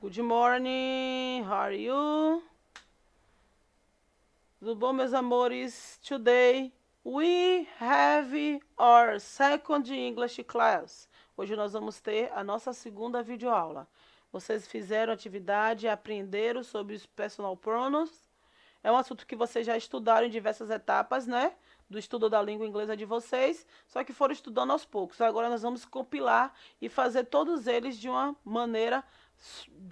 Good morning, how are you? Tudo bom, meus amores? Today we have our second English class. Hoje nós vamos ter a nossa segunda videoaula. Vocês fizeram atividade e aprenderam sobre os personal pronouns. É um assunto que vocês já estudaram em diversas etapas, né? Do estudo da língua inglesa de vocês, só que foram estudando aos poucos. Agora nós vamos compilar e fazer todos eles de uma maneira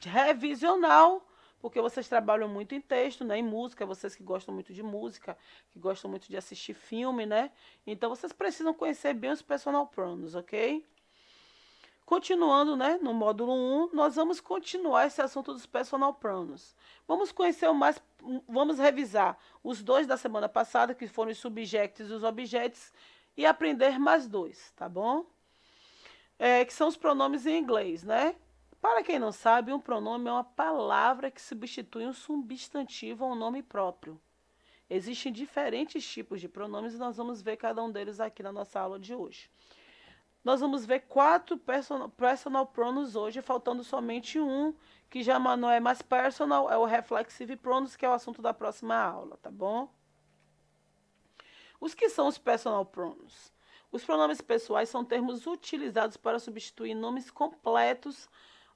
revisional, porque vocês trabalham muito em texto, né, em música, vocês que gostam muito de música, que gostam muito de assistir filme, né? Então vocês precisam conhecer bem os personal pronouns, ok? Continuando, né, no módulo 1, nós vamos continuar esse assunto dos personal pronouns. Vamos conhecer vamos revisar os dois da semana passada, que foram os subjects e os objects, e aprender mais dois, tá bom? Que são os pronomes em inglês, né? Para quem não sabe, um pronome é uma palavra que substitui um substantivo ou um nome próprio. Existem diferentes tipos de pronomes e nós vamos ver cada um deles aqui na nossa aula de hoje. Nós vamos ver 4 personal pronouns hoje, faltando somente um, que já não é mais personal, é o reflexive pronouns, que é o assunto da próxima aula, tá bom? Os que são os personal pronouns? Os pronomes pessoais são termos utilizados para substituir nomes completos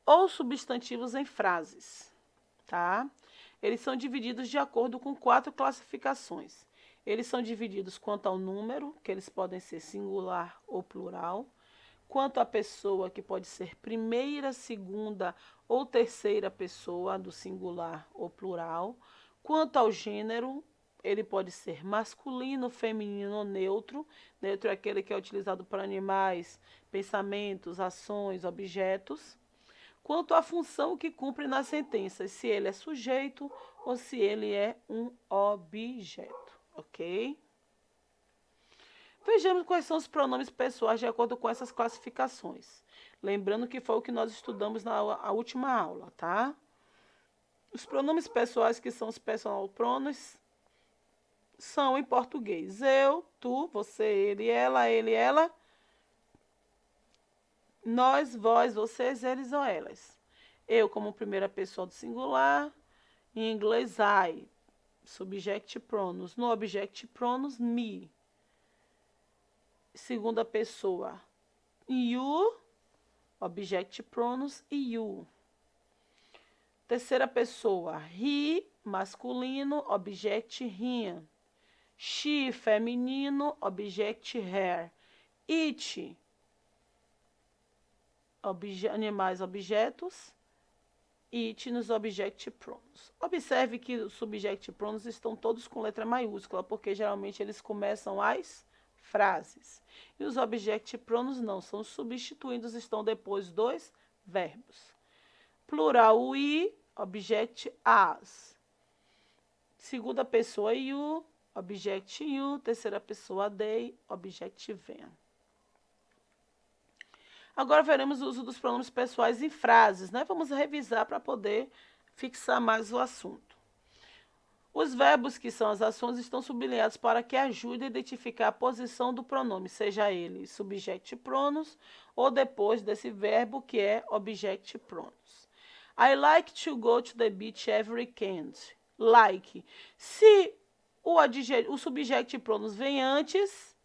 ou substantivos em frases, tá? Eles são divididos de acordo com 4 classificações. Eles são divididos quanto ao número, que eles podem ser singular ou plural, quanto à pessoa, que pode ser primeira, segunda ou terceira pessoa do singular ou plural, quanto ao gênero, ele pode ser masculino, feminino ou neutro. Neutro é aquele que é utilizado para animais, pensamentos, ações, objetos. Quanto à função que cumpre nas sentenças, se ele é sujeito ou se ele é um objeto, ok? Vejamos quais são os pronomes pessoais de acordo com essas classificações. Lembrando que foi o que nós estudamos na última aula, tá? Os pronomes pessoais, que são os personal pronouns, são em português eu, tu, você, ele, ela, nós, vós, vocês, eles ou elas. Eu como primeira pessoa do singular, em inglês I, subject pronouns. No object pronouns, me. Segunda pessoa, you, object pronouns, you. Terceira pessoa, he, masculino, object him. She, feminino, object her. It, animais, objetos. It nos object pronouns. Observe que os subject pronouns estão todos com letra maiúscula, porque geralmente eles começam as frases. E os object pronouns não, são substituídos, estão depois dos verbos. Plural, we, object as. Segunda pessoa, you, object you. Terceira pessoa, they, object them. Agora veremos o uso dos pronomes pessoais em frases, né? Vamos revisar para poder fixar mais o assunto. Os verbos, que são as ações, estão sublinhados para que ajudem a identificar a posição do pronome, seja ele subject pronouns ou depois desse verbo, que é object pronouns. I like to go to the beach every weekend. Like. Se o subject pronouns vem antes,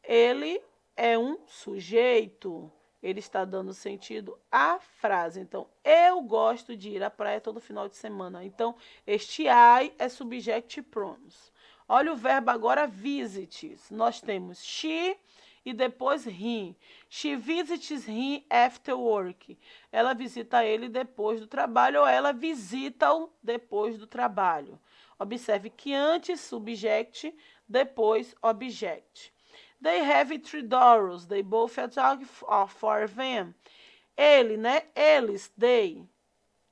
ele é um sujeito. Ele está dando sentido à frase. Então, eu gosto de ir à praia todo final de semana. Então, este I é subject pronouns. Olha o verbo agora visits. Nós temos she e depois him. She visits him after work. Ela visita ele depois do trabalho ou ela visita-o depois do trabalho. Observe que antes subject, depois object. They have 3 dogs. They both a dog for them. Ele, né? Eles, they.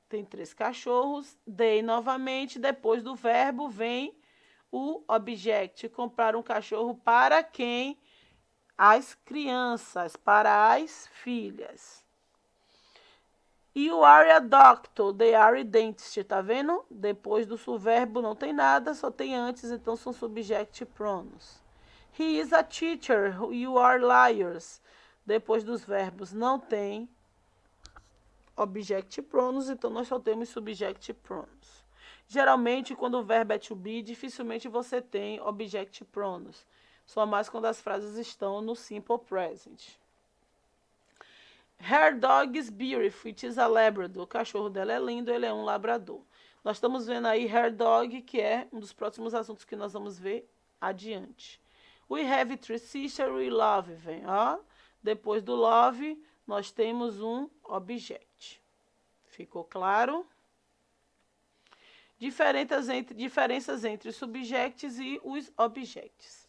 Tem 3 cachorros. They, novamente, depois do verbo, vem o object. Comprar um cachorro para quem? As crianças, para as filhas. You are a doctor. They are a dentist. Tá vendo? Depois do subverbo não tem nada, só tem antes, então são subject pronouns. He is a teacher. You are liars. Depois dos verbos não tem object pronouns, então nós só temos subject pronouns. Geralmente, quando o verbo é to be, dificilmente você tem object pronouns. Só mais quando as frases estão no simple present. Her dog is beautiful, it is a Labrador. O cachorro dela é lindo, ele é um labrador. Nós estamos vendo aí her dog, que é um dos próximos assuntos que nós vamos ver adiante. We have three sisters, we love them. Ó, depois do love, nós temos um object. Ficou claro? Diferenças entre os subjects e os objects.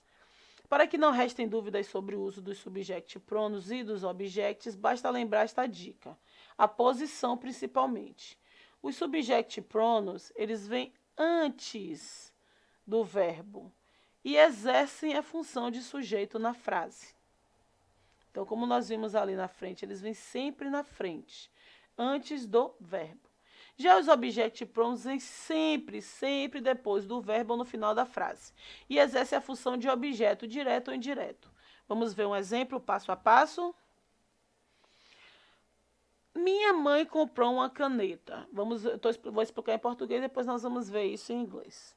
Para que não restem dúvidas sobre o uso dos subject pronouns e dos objects, basta lembrar esta dica. A posição, principalmente. Os subject pronouns, eles vêm antes do verbo e exercem a função de sujeito na frase. Então, como nós vimos ali na frente, eles vêm sempre na frente, antes do verbo. Já os object pronouns vêm sempre depois do verbo ou no final da frase. E exerce a função de objeto, direto ou indireto. Vamos ver um exemplo passo a passo. Minha mãe comprou uma caneta. Vou explicar em português, depois nós vamos ver isso em inglês.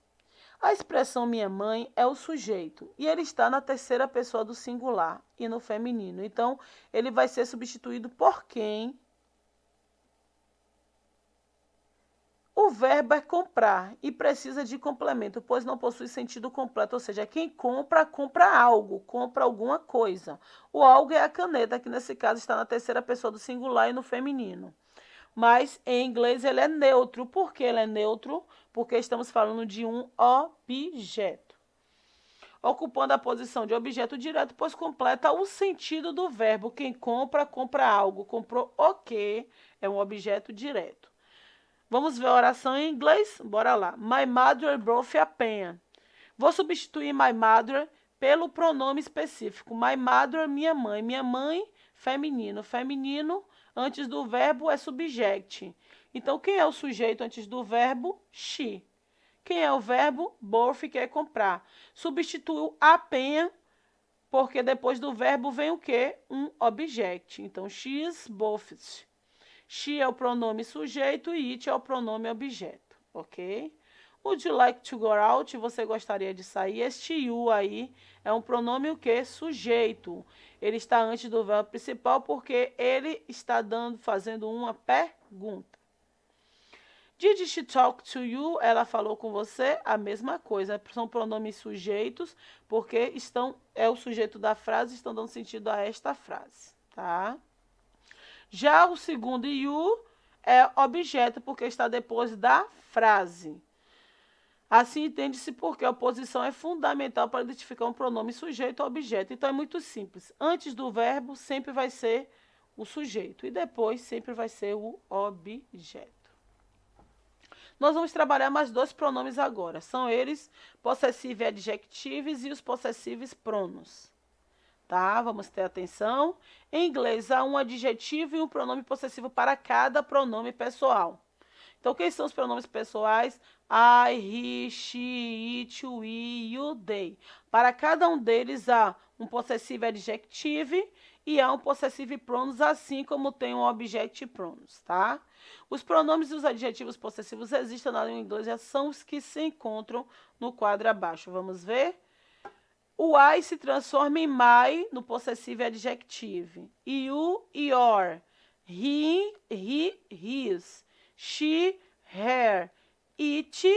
A expressão minha mãe é o sujeito. E ele está na terceira pessoa do singular e no feminino. Então, ele vai ser substituído por quem? O verbo é comprar e precisa de complemento, pois não possui sentido completo, ou seja, quem compra, compra algo, compra alguma coisa. O algo é a caneta, que nesse caso está na terceira pessoa do singular e no feminino. Mas em inglês ele é neutro. Por que ele é neutro? Porque estamos falando de um objeto. Ocupando a posição de objeto direto, pois completa o sentido do verbo. Quem compra, compra algo. Comprou o quê? É um objeto direto. Vamos ver a oração em inglês? Bora lá. My mother brought a pen. Vou substituir my mother pelo pronome específico. My mother, minha mãe. Minha mãe, feminino. Feminino, antes do verbo, é subject. Então, quem é o sujeito antes do verbo? She. Quem é o verbo? Bought, que é comprar. Substituo a pen, porque depois do verbo vem o quê? Um object. Então, she's bought. She é o pronome sujeito e it é o pronome objeto, ok? Would you like to go out? Você gostaria de sair? Este you aí é um pronome o quê? Sujeito. Ele está antes do verbo principal porque ele está fazendo uma pergunta. Did she talk to you? Ela falou com você? A mesma coisa. São pronomes sujeitos porque é o sujeito da frase, estão dando sentido a esta frase, tá? Já o segundo you é objeto, porque está depois da frase. Assim entende-se porque a oposição é fundamental para identificar um pronome sujeito ou objeto. Então é muito simples. Antes do verbo sempre vai ser o sujeito e depois sempre vai ser o objeto. Nós vamos trabalhar mais dois pronomes agora. São eles possessive adjectives e os possessives pronos. Tá? Vamos ter atenção. Em inglês, há um adjetivo e um pronome possessivo para cada pronome pessoal. Então, quem são os pronomes pessoais? I, he, she, it, we, you, they. Para cada um deles, há um possessivo adjective e há um possessive pronouns, assim como tem um object pronouns, tá? Os pronomes e os adjetivos possessivos existem na língua inglesa, são os que se encontram no quadro abaixo. Vamos ver? O I se transforma em my no possessivo adjective. You, your. He, his. She, her. It,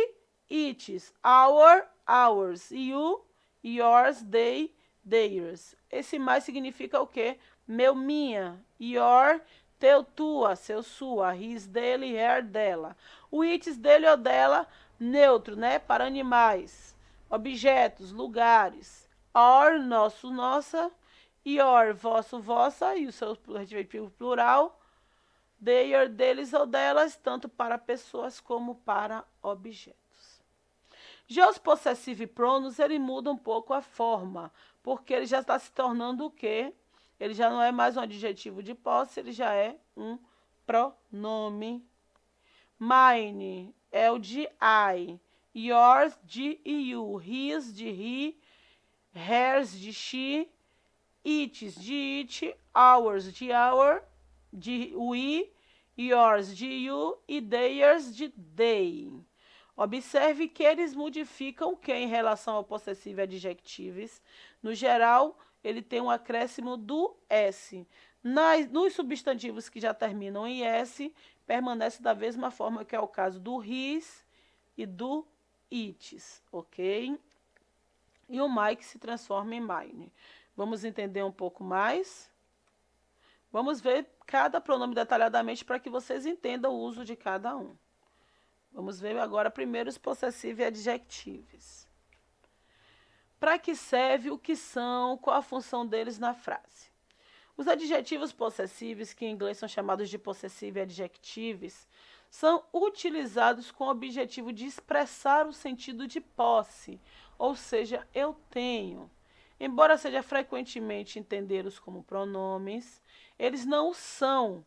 its. Our, ours. You, yours, they, theirs. Esse my significa o quê? Meu, minha. Your, teu, tua, seu, sua. His, dele, her, dela. O its, dele ou dela, neutro, né? Para animais, objetos, lugares. Our, nosso, nossa. Your, vosso, vossa. E o seu adjetivo plural. Their, deles ou delas, tanto para pessoas como para objetos. Já os possessive pronouns, ele muda um pouco a forma, porque ele já está se tornando o quê? Ele já não é mais um adjetivo de posse, ele já é um pronome. Mine é o de I. Yours, de you. His, de he. Hers, de she. Its, de it. Ours, de our. De we. yours de you e theirs de they. Observe que eles modificam o que em relação ao possessivo e adjectives. No geral, ele tem um acréscimo do S. Nos substantivos que já terminam em S, permanece da mesma forma que é o caso do his e do its, ok? E o Mike se transforma em mine. Vamos entender um pouco mais? Vamos ver cada pronome detalhadamente para que vocês entendam o uso de cada um. Vamos ver agora primeiro os possessivos e adjetivos. Para que serve, o que são, qual a função deles na frase? Os adjetivos possessivos, que em inglês são chamados de possessive e adjectives, são utilizados com o objetivo de expressar o sentido de posse, ou seja, eu tenho. Embora seja frequentemente entendê-los como pronomes, eles não o são,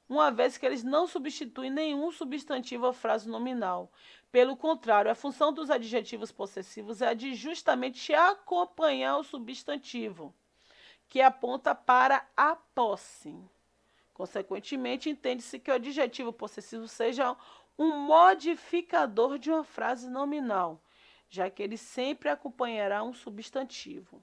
uma vez que eles não substituem nenhum substantivo ou frase nominal. Pelo contrário, a função dos adjetivos possessivos é a de justamente acompanhar o substantivo, que aponta para a posse. Consequentemente, entende-se que o adjetivo possessivo seja um modificador de uma frase nominal, já que ele sempre acompanhará um substantivo.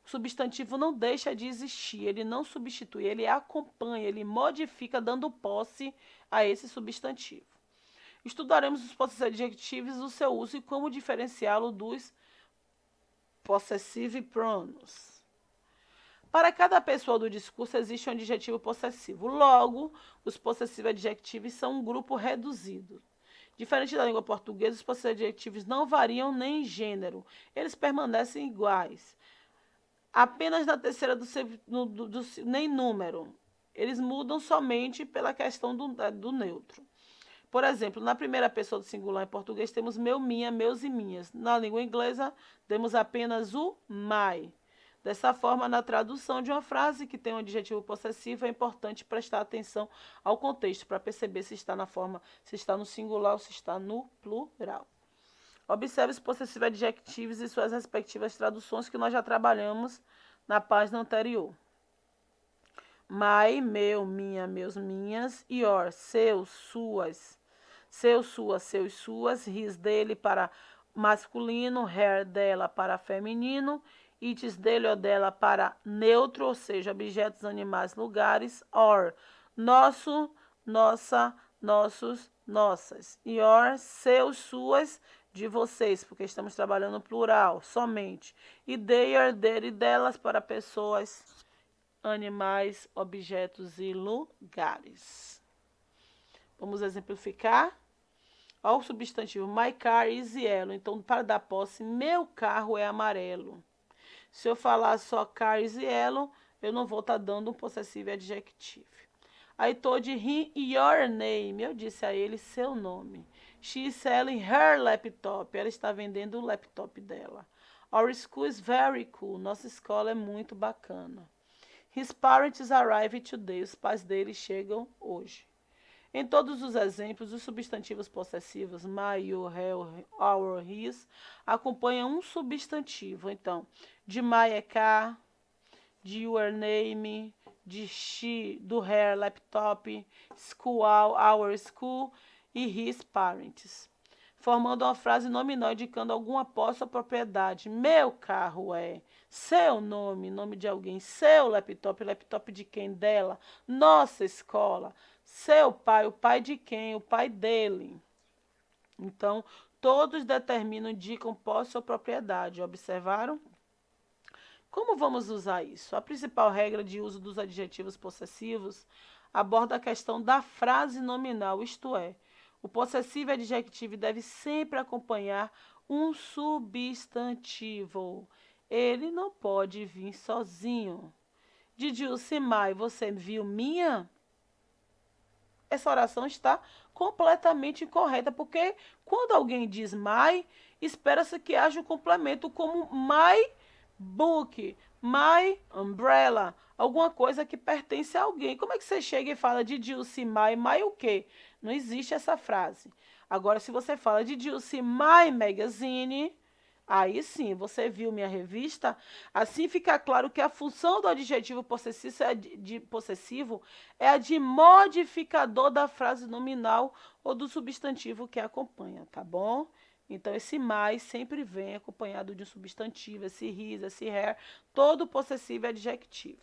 O substantivo não deixa de existir, ele não substitui, ele acompanha, ele modifica, dando posse a esse substantivo. Estudaremos os possessivos adjetivos, o seu uso e como diferenciá-lo dos possessive pronouns. Para cada pessoa do discurso existe um adjetivo possessivo. Logo, os possessivos adjetivos são um grupo reduzido. Diferente da língua portuguesa, os possessivos adjetivos não variam nem em gênero, eles permanecem iguais. Apenas na terceira nem número. Eles mudam somente pela questão do neutro. Por exemplo, na primeira pessoa do singular em português temos meu, minha, meus e minhas. Na língua inglesa temos apenas o my. Dessa forma, na tradução de uma frase que tem um adjetivo possessivo, é importante prestar atenção ao contexto para perceber se está se está no singular ou se está no plural. Observe os possessivos adjetivos e suas respectivas traduções que nós já trabalhamos na página anterior. My, meu, minha, meus, minhas. Your, seu, suas. Seu, sua, seus, suas. His, dele para masculino. Her, dela para feminino. Its, dele ou dela para neutro, ou seja, objetos, animais, lugares. Or, nosso, nossa, nossos, nossas. Your, seus, suas, de vocês, porque estamos trabalhando no plural, somente. E their, dele e delas para pessoas, animais, objetos e lugares. Vamos exemplificar? Olha o substantivo. My car is yellow. Então, para dar posse, meu carro é amarelo. Se eu falar só car is yellow, eu não vou estar dando um possessivo adjetivo. I told him your name. Eu disse a ele seu nome. She is selling her laptop. Ela está vendendo o laptop dela. Our school is very cool. Nossa escola é muito bacana. His parents arrived today. Os pais dele chegam hoje. Em todos os exemplos, os substantivos possessivos, my, you, our, his, acompanham um substantivo. Então, de my é car, de your name, de she, do her laptop, school, our school e his parents, formando uma frase nominal indicando alguma posse ou propriedade. Meu carro é, seu nome, nome de alguém, seu laptop, laptop de quem? Dela, nossa escola, seu pai, o pai de quem? O pai dele. Então, todos determinam, indicam posse ou propriedade, observaram? Como vamos usar isso? A principal regra de uso dos adjetivos possessivos aborda a questão da frase nominal, isto é, o possessivo adjetivo deve sempre acompanhar um substantivo. Ele não pode vir sozinho. Did you see my? Você viu minha? Essa oração está completamente incorreta, porque quando alguém diz my, espera-se que haja um complemento como my book, my umbrella, alguma coisa que pertence a alguém. Como é que você chega e fala de you see my? My o quê? Não existe essa frase. Agora, se você fala de you see my magazine, Aí sim, você viu minha revista? Assim fica claro que a função do adjetivo possessivo é a de modificador da frase nominal ou do substantivo que acompanha, tá bom? Então, esse mais sempre vem acompanhado de um substantivo, esse his, esse her, todo possessivo é adjetivo.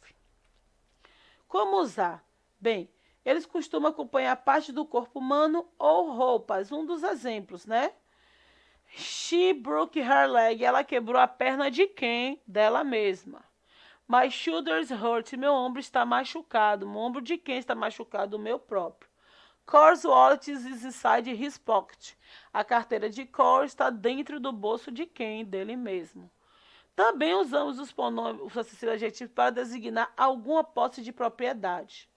Como usar? Bem, eles costumam acompanhar parte do corpo humano ou roupas. Um dos exemplos, né? She broke her leg. Ela quebrou a perna de quem? Dela mesma. My shoulders hurt. Meu ombro está machucado. O ombro de quem está machucado? O meu próprio. Core's wallet is inside his pocket. A carteira de Core está dentro do bolso de quem? Dele mesmo. Também usamos os pronomes, os acessíveis adjetivos para designar alguma posse de propriedade.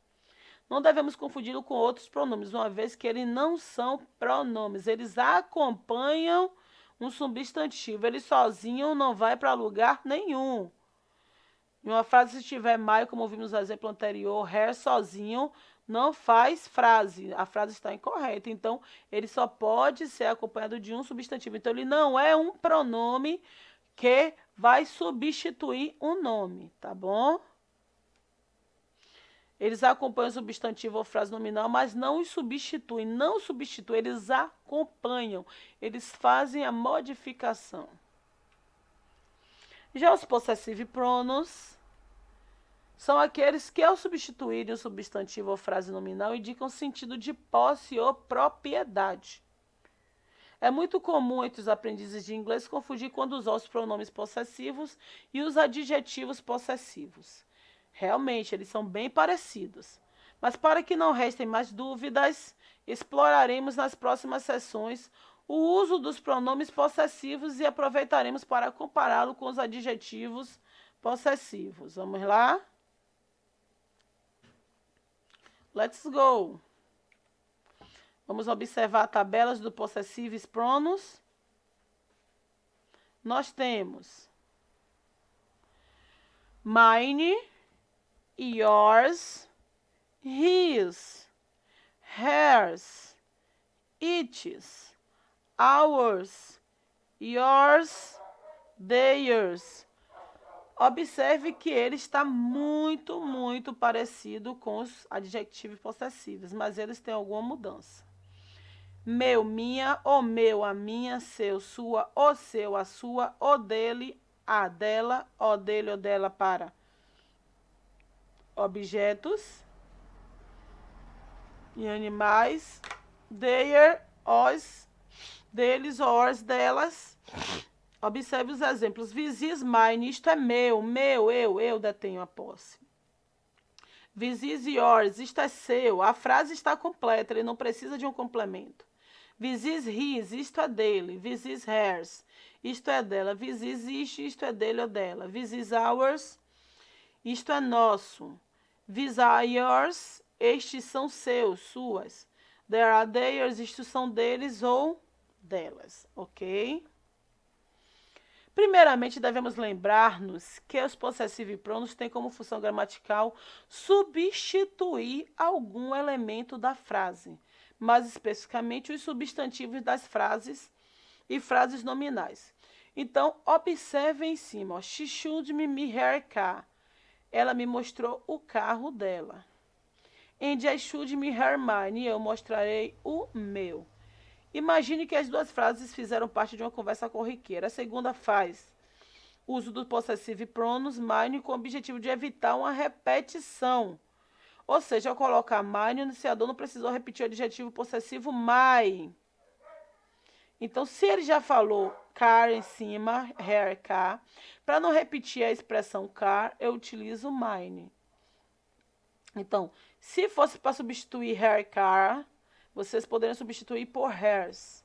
Não devemos confundi-lo com outros pronomes, uma vez que eles não são pronomes. Eles acompanham um substantivo. Ele sozinho não vai para lugar nenhum. Em uma frase, se tiver my, como vimos no exemplo anterior, her sozinho não faz frase. A frase está incorreta. Então, ele só pode ser acompanhado de um substantivo. Então, ele não é um pronome que vai substituir um nome, tá bom? Eles acompanham o substantivo ou frase nominal, mas não os substituem. Não substituem, eles acompanham. Eles fazem a modificação. Já os possessive pronouns são aqueles que, ao substituírem o substantivo ou frase nominal, indicam sentido de posse ou propriedade. É muito comum entre os aprendizes de inglês confundir quando usar os pronomes possessivos e os adjetivos possessivos. Realmente, eles são bem parecidos. Mas para que não restem mais dúvidas, exploraremos nas próximas sessões o uso dos pronomes possessivos e aproveitaremos para compará-lo com os adjetivos possessivos. Vamos lá? Let's go! Vamos observar tabelas do possessives pronouns. Nós temos mine, yours, his, hers, its, ours, yours, theirs. Observe que ele está muito parecido com os adjetivos possessivos, mas eles têm alguma mudança. Meu, minha, o meu, a minha, seu, sua, o seu, a sua, o dele, a dela, o dele, o dela para objetos e animais, their, os, deles, ors, delas. Observe os exemplos. This is mine, isto é meu, eu detenho a posse. This is yours, isto é seu. A frase está completa, ele não precisa de um complemento. This is his, isto é dele. This is hers, isto é dela. This is isto é dele ou dela. This is ours, isto é nosso. These are yours, estes são seus, suas. There are theirs, isto são deles ou delas, ok? Primeiramente, devemos lembrar-nos que os possessive pronouns têm como função gramatical substituir algum elemento da frase, mais especificamente os substantivos das frases e frases nominais. Então, observe em cima, ó, she showed me her car. Ela me mostrou o carro dela. And I showed me her mine. Eu mostrarei o meu. Imagine que as duas frases fizeram parte de uma conversa corriqueira. A segunda faz uso do possessive pronouns mine com o objetivo de evitar uma repetição. Ou seja, ao colocar mine, o iniciador não precisou repetir o adjetivo possessivo my. Então, se ele já falou car em cima, her, car, para não repetir a expressão car, eu utilizo mine. Então, se fosse para substituir her, car, vocês poderiam substituir por hers,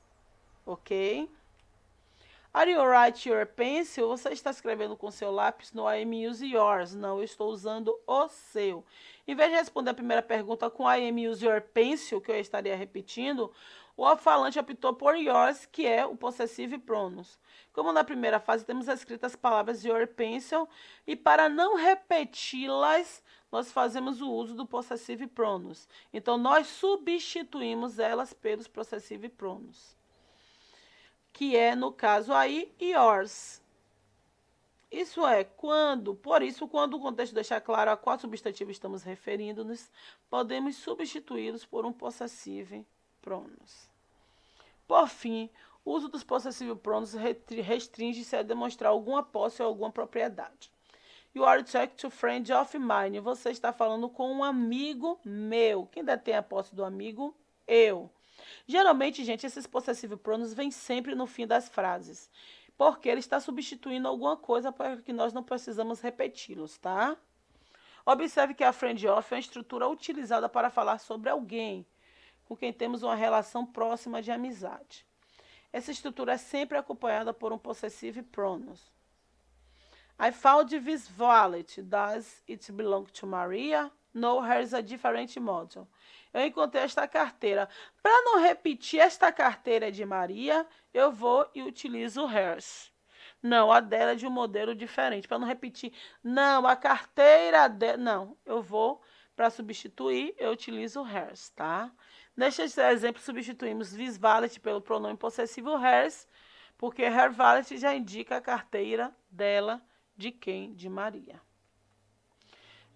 ok? Are you writing your pencil? Você está escrevendo com seu lápis no I am using yours. Não, eu estou usando o seu. Em vez de responder a primeira pergunta com I am using your pencil, que eu estaria repetindo, o falante optou por yours, que é o possessive pronouns. Como na primeira fase temos escritas as palavras your pencil, e para não repeti-las, nós fazemos o uso do possessive pronouns. Então, nós substituímos elas pelos possessive pronouns. que é, no caso aí, yours. Isso é, por isso, quando o contexto deixar claro a qual substantivo estamos referindo-nos, podemos substituí-los por um possessive pronos. Por fim, o uso dos possessive pronos restringe-se a demonstrar alguma posse ou alguma propriedade. You are talking to a friend of mine. Você está falando com um amigo meu. Quem detém a posse do amigo? Eu. Geralmente, gente, esses possessive pronos vêm sempre no fim das frases, porque ele está substituindo alguma coisa para que nós não precisamos repeti-los, tá? Observe que a friend of é uma estrutura utilizada para falar sobre alguém com quem temos uma relação próxima de amizade. Essa estrutura é sempre acompanhada por um possessive pronos. I found this wallet. Does it belong to Maria? No, here's a different model. Eu encontrei esta carteira. Para não repetir esta carteira é de Maria, eu vou e utilizo hers. Não, a dela é de um modelo diferente. Para não repetir, não, a carteira dela... Não, eu vou, para substituir, eu utilizo hers, tá? Neste exemplo, substituímos this wallet pelo pronome possessivo hers, porque her wallet já indica a carteira dela, de quem? De Maria.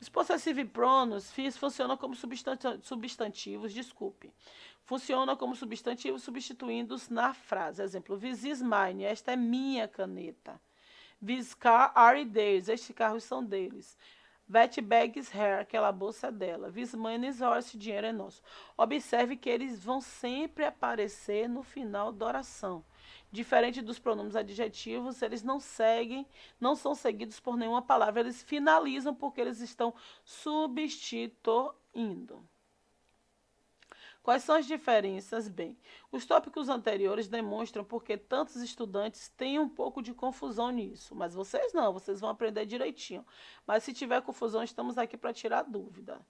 Os possessive pronos funcionam como substantivos, funcionam como substantivos substituindo-os na frase. Exemplo, this is mine, esta é minha caneta. This car are theirs, estes carros são deles. That bag is her, aquela bolsa é dela. This money is ours, esse dinheiro é nosso. Observe que eles vão sempre aparecer no final da oração. Diferente dos pronomes adjetivos, eles não são seguidos por nenhuma palavra, eles finalizam porque eles estão substituindo. Quais são as diferenças? Bem, os tópicos anteriores demonstram porque tantos estudantes têm um pouco de confusão nisso, mas vocês não, vocês vão aprender direitinho. Mas se tiver confusão, estamos aqui para tirar dúvida.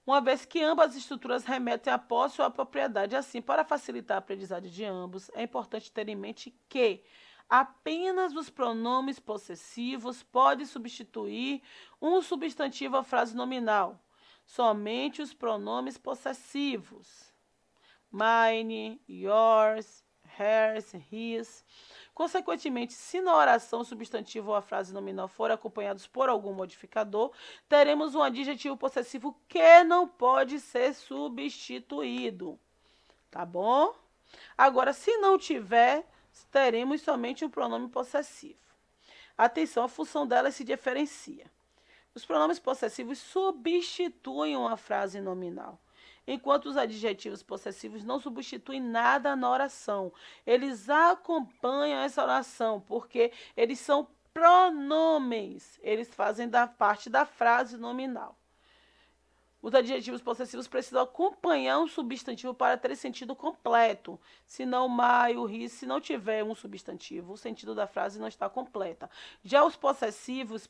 Uma vez que ambas as estruturas remetem à posse ou à propriedade. Assim, para facilitar a aprendizagem de ambos, é importante ter em mente que apenas os pronomes possessivos podem substituir um substantivo à frase nominal. Somente os pronomes possessivos. Mine, yours, hers, his. Consequentemente, se na oração o substantivo ou a frase nominal forem acompanhados por algum modificador, teremos um adjetivo possessivo que não pode ser substituído. Tá bom? Agora, se não tiver, teremos somente um pronome possessivo. Atenção, a função dela se diferencia. Os pronomes possessivos substituem uma frase nominal, enquanto os adjetivos possessivos não substituem nada na oração. Eles acompanham essa oração, porque eles são pronomes. Eles fazem parte da frase nominal. Os adjetivos possessivos precisam acompanhar um substantivo para ter sentido completo. Se não my, o his, se não tiver um substantivo, o sentido da frase não está completa. Já os possessivos,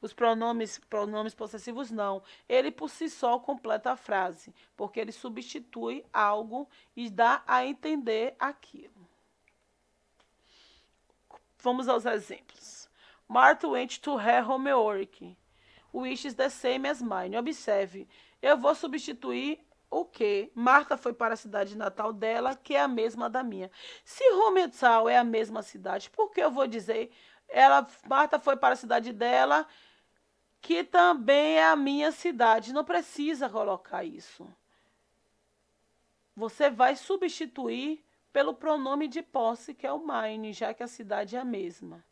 os pronomes possessivos não. Ele por si só completa a frase, porque ele substitui algo e dá a entender aquilo. Vamos aos exemplos. Martha went to her homework. Which is the same as mine. Observe, eu vou substituir o quê? Martha foi para a cidade natal dela, que é a mesma da minha. Se hometown é a mesma cidade, por que eu vou dizer Martha foi para a cidade dela, que também é a minha cidade? Não precisa colocar isso. Você vai substituir pelo pronome de posse, que é o mine, já que a cidade é a mesma.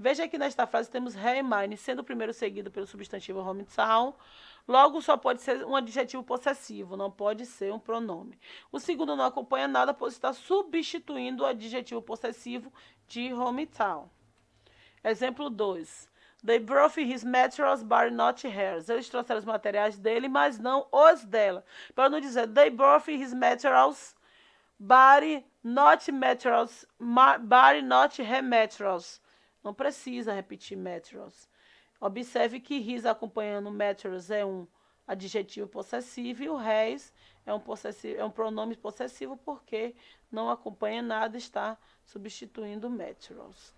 Veja que nesta frase temos her e mine, sendo o primeiro seguido pelo substantivo hometown. Logo, só pode ser um adjetivo possessivo, não pode ser um pronome. O segundo não acompanha nada, pois está substituindo o adjetivo possessivo de hometown. Exemplo 2. They brought his materials, but not hers. Eles trouxeram os materiais dele, mas não os dela. Para não dizer, they brought his materials, but not her materials. Não precisa repetir materials. Observe que his acompanhando materials é um adjetivo possessivo e o hers é um pronome possessivo porque não acompanha nada, está substituindo materials.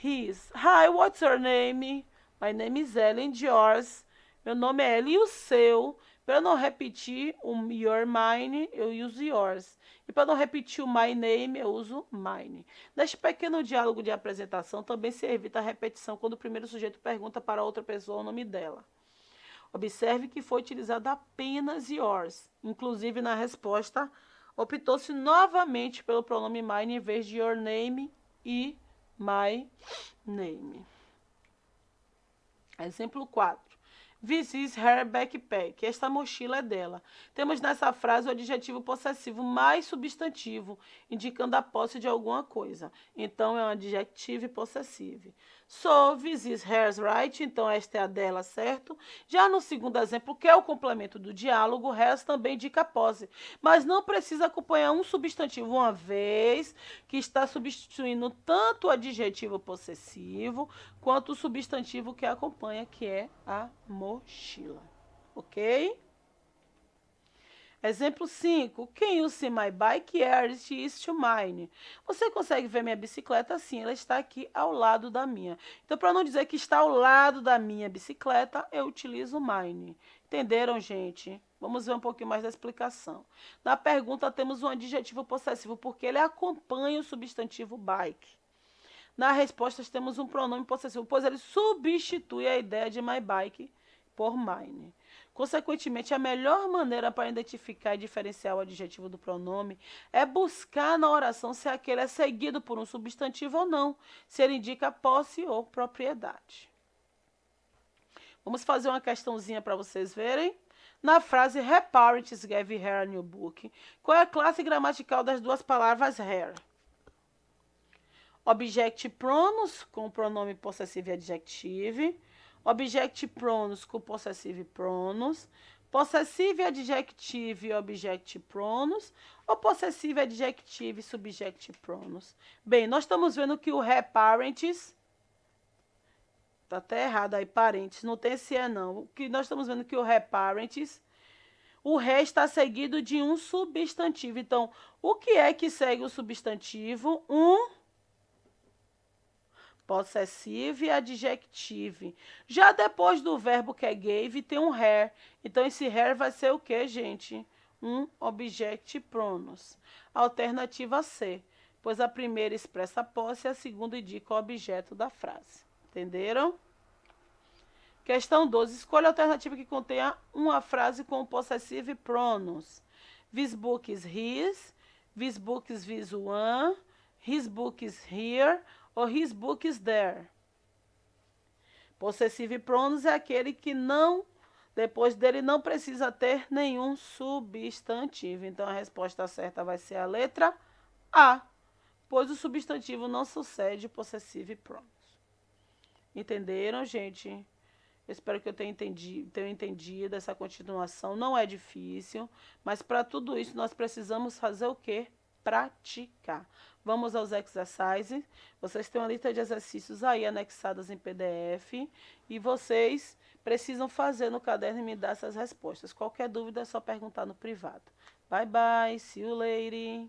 His. Hi, what's your name? My name is Ellen. Yours. Meu nome é Ellen. E o seu? Para não repetir o your mine, eu uso yours. E para não repetir o my name, eu uso mine. Neste pequeno diálogo de apresentação, também se evita a repetição quando o primeiro sujeito pergunta para outra pessoa o nome dela. Observe que foi utilizado apenas yours. Inclusive, na resposta, optou-se novamente pelo pronome mine em vez de your name e my name. Exemplo 4. This is her backpack. Esta mochila é dela. Temos nessa frase o adjetivo possessivo mais substantivo, indicando a posse de alguma coisa. Então, é um adjetivo possessivo. So, this is hers, right? Então, esta é a dela, certo? Já no segundo exemplo, que é o complemento do diálogo, hers também indica a posse. Mas não precisa acompanhar um substantivo uma vez, que está substituindo tanto o adjetivo possessivo quanto o substantivo que acompanha, que é a mochila. Ok? Exemplo 5. Can you see my bike? Yes, it is to mine. Você consegue ver minha bicicleta? Sim, ela está aqui ao lado da minha. Então, para não dizer que está ao lado da minha bicicleta, eu utilizo mine. Entenderam, gente? Vamos ver um pouquinho mais da explicação. Na pergunta, temos um adjetivo possessivo, porque ele acompanha o substantivo bike. Na resposta, temos um pronome possessivo, pois ele substitui a ideia de my bike por mine. Consequentemente, a melhor maneira para identificar e diferenciar o adjetivo do pronome é buscar na oração se aquele é seguido por um substantivo ou não, se ele indica posse ou propriedade. Vamos fazer uma questãozinha para vocês verem. Na frase her parents gave her a new book, qual é a classe gramatical das duas palavras her? Object pronouns com pronome possessivo e adjective. Object pronouns com possessive pronouns. Possessive adjective e object pronouns. Ou possessive adjective e subject pronouns. Bem, nós estamos vendo que o her parents... Tá até errado aí, parentes. Não tem esse não. O que nós estamos vendo que o her parents... O re está seguido de um substantivo. Então, o que é que segue o substantivo? Possessive e adjective. Já depois do verbo que é gave, tem um her. Então, esse her vai ser o quê, gente? Um object pronouns. Alternativa C, pois a primeira expressa a posse e a segunda indica o objeto da frase. Entenderam? Questão 12. Escolha a alternativa que contenha uma frase com possessive pronouns. This book is his. This book is this one. His book is here. Ou his book is there. Possessive pronouns é aquele que não, depois dele não precisa ter nenhum substantivo. Então, a resposta certa vai ser a letra A, pois o substantivo não sucede possessive pronouns. Entenderam, gente? Eu espero que eu tenha entendido essa continuação. Não é difícil, mas para tudo isso nós precisamos fazer o quê? Praticar. Vamos aos exercises. Vocês têm uma lista de exercícios aí anexadas em PDF e vocês precisam fazer no caderno e me dar essas respostas. Qualquer dúvida é só perguntar no privado. Bye, bye. See you later.